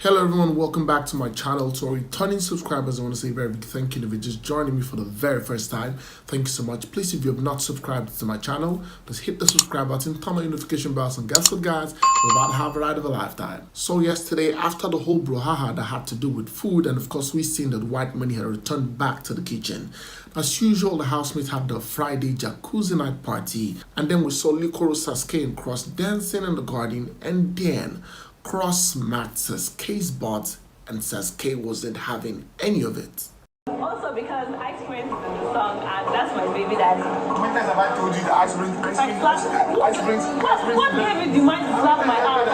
Hello everyone, welcome back to my channel. To our returning subscribers, I want to say a very big thank you. If you're just joining me for the very first time, thank you so much. Please, if you have not subscribed to my channel, just hit the subscribe button, turn on the notification bells, and guess what guys, we're about to have a ride of a lifetime. So yesterday, after the whole brouhaha that had to do with food, and of course we seen that white money had returned back to the kitchen. As usual, the housemates had the Friday Jacuzzi night party, and then we saw SASKAY and Cross dancing in the garden, and then Cross smacked SASKAY's butt, and SASKAY wasn't having any of it. Also because Ice Prince is in the song, and that's my baby daddy. How many times have I told you that Ice Prince? What gave you the mind to slap my arm?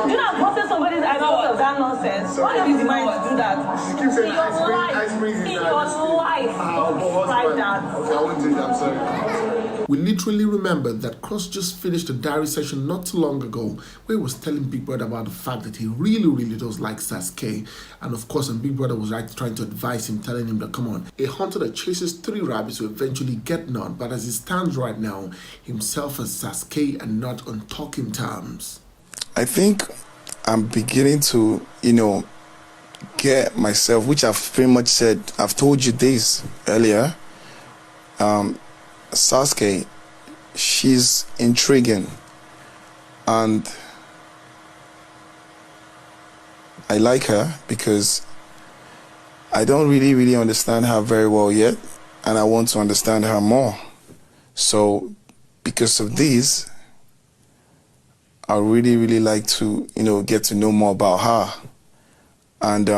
Do not process somebody's eye because of that nonsense. What gave you the mind to do that? She keeps saying Ice Prince. In your life, try that. Okay, I won't do that, I'm sorry. We literally remembered that Cross just finished a diary session not too long ago where he was telling Big Brother about the fact that he really does like SASKAY, and of course and Big Brother was trying to advise him, telling him that come on, a hunter that chases 3 rabbits will eventually get none, but as it stands right now, himself and SASKAY are not on talking terms. I think I'm beginning to, get myself, which I've pretty much said, I've told you this earlier. SASKAY, she's intriguing, and I like her because I don't really understand her very well yet, and I want to understand her more. So because of this, I really like to get to know more about her. And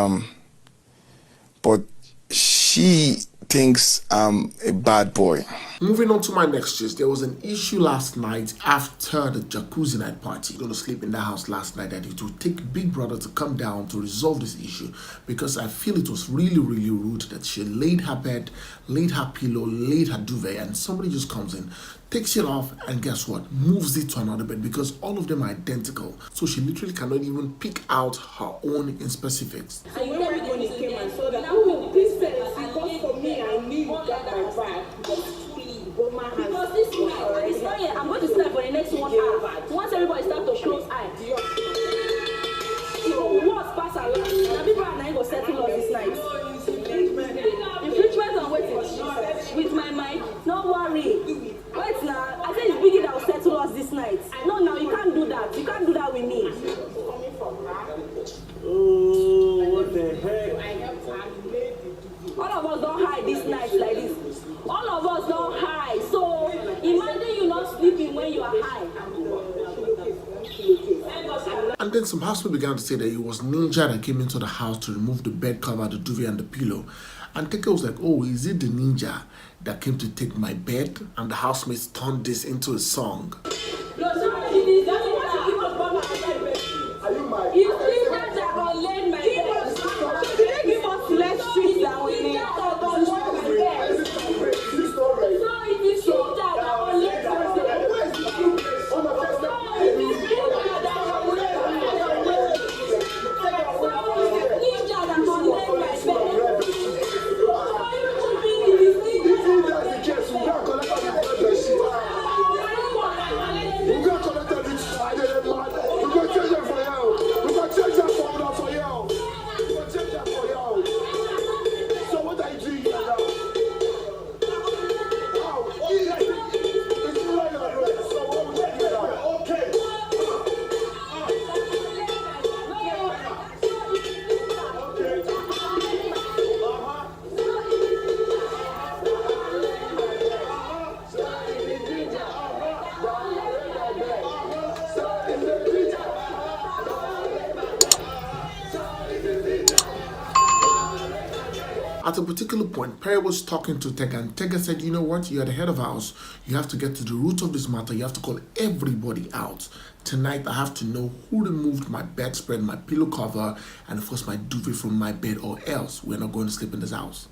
but she thinks I'm a bad boy. Moving on to my next gist, there was an issue last night after the Jacuzzi night party. Going to sleep in the house last night, and it would take Big Brother to come down to resolve this issue, because I feel it was really rude that she laid her bed, laid her pillow, laid her duvet, and somebody just comes in, takes it off, and guess what, moves it to another bed, because all of them are identical. So she literally cannot even pick out her own in specifics. And when everybody came and saw that, oh, this because for me, I need that my bag. Because this night, it's not yet. I'm going to sleep for the next 1 hour. Once everybody starts to close eye, what's pass around? Now people are not going to settle us this night. Infringement on waiting. With my mind, no worry. Wait now. I said it's Biggie that will settle us this night. No, you can't do that. You can't do that with me. Oh, what the heck? All of us don't hide this night like this. All of us don't hide. So imagine you not sleeping when you are high. And then some housemates began to say that it was Naija that came into the house to remove the bed cover, the duvet, and the pillow. And Tega was like, oh, is it the Naija that came to take my bed? And the housemates turned this into a song. At a particular point, Perry was talking to Tega, and Tega said, you know what, you're the head of house. You have to get to the root of this matter. You have to call everybody out. Tonight, I have to know who removed my bedspread, my pillow cover, and of course my duvet from my bed, or else we're not going to sleep in this house.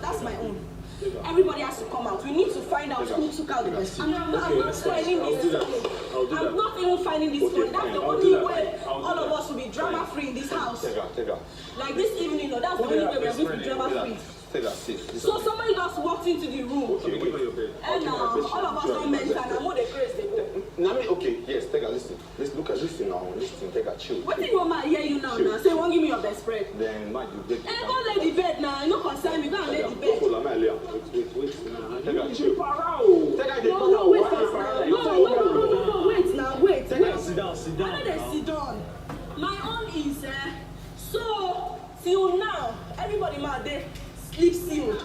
That's my own. Everybody has to come out. We need to find out who took out the best. I'm not finding this. I'm not even finding this phone. That's the only way all of us will be drama free in this house. Like this evening, that's the only way we're going to be drama free. So somebody just walked into the room. And all of us don't mention, and I'm more the crazy. Okay, yes, Tega, listen. Listen, look at listen now. Listen, Tega, chill. What do you want me to hear you now? Now say, won't give me your best friend. Then, man, you beg. Go lay the bed now. You no concern me. Go and lay the bed. Hold on, man, wait. Tega, chill. Tega, No, wait first now. No, wait now. Wait. Tega, sit down. I know they sit down. My own is so till now. Everybody mad they sleep sealed.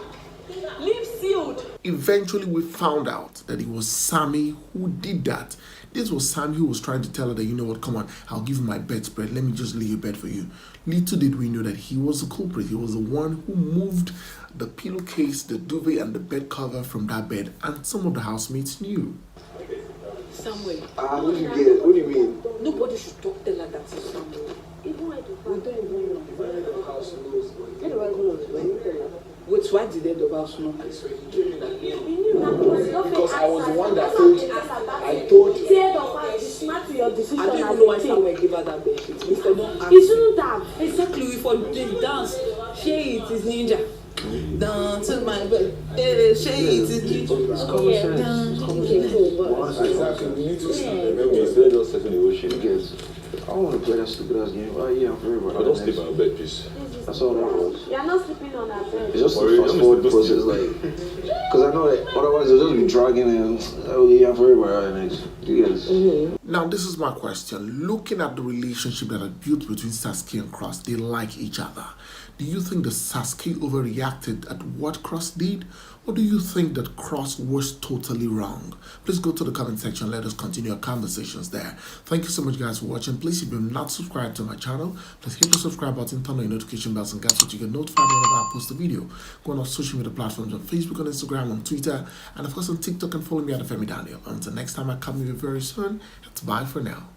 Live sealed. Eventually, we found out that it was Sammy who did that. This was Sammy who was trying to tell her that, you know what, come on, I'll give you my bedspread. Let me just lay a bed for you. Little did we know that he was the culprit. He was the one who moved the pillowcase, the duvet, and the bed cover from that bed, and some of the housemates knew. Somewhere. What do you get? What do you mean? Nobody should talk tell her that it's somewhere. Even when the house knows. Wait, why did the house know? Because I was the one that told. I told. Smart to your decision. I don't even know why someone gave her that bedsheet. Mr. Don't ask. He shouldn't have. Exactly, we for the dance. Shey it is ninja. Dance to my bed. Shey it is ninja. Exactly. We need to see. I don't want to play that stupid ass game. Oh yeah, I'm very well. I don't sleep on bed, please. That's all that was. You're not sleeping on that bed. It's just a fast forward process, like, because I know that otherwise they'll just be dragging and oh yeah, I'm very well. And you guys. Now, this is my question. Looking at the relationship that are built between SASKAY and Cross, they like each other. Do you think that SASKAY overreacted at what Cross did? Or do you think that Cross was totally wrong? Please go to the comment section. Let us continue our conversations there. Thank you so much, guys, for watching. Please, if you're not subscribed to my channel, please hit the subscribe button, turn on your notification bells, and guys, so you get notified whenever I post a video. Go on our social media platforms on Facebook, on Instagram, on Twitter, and of course on TikTok, and follow me at Bbnaija. Until next time I come with you very soon, it's bye for now.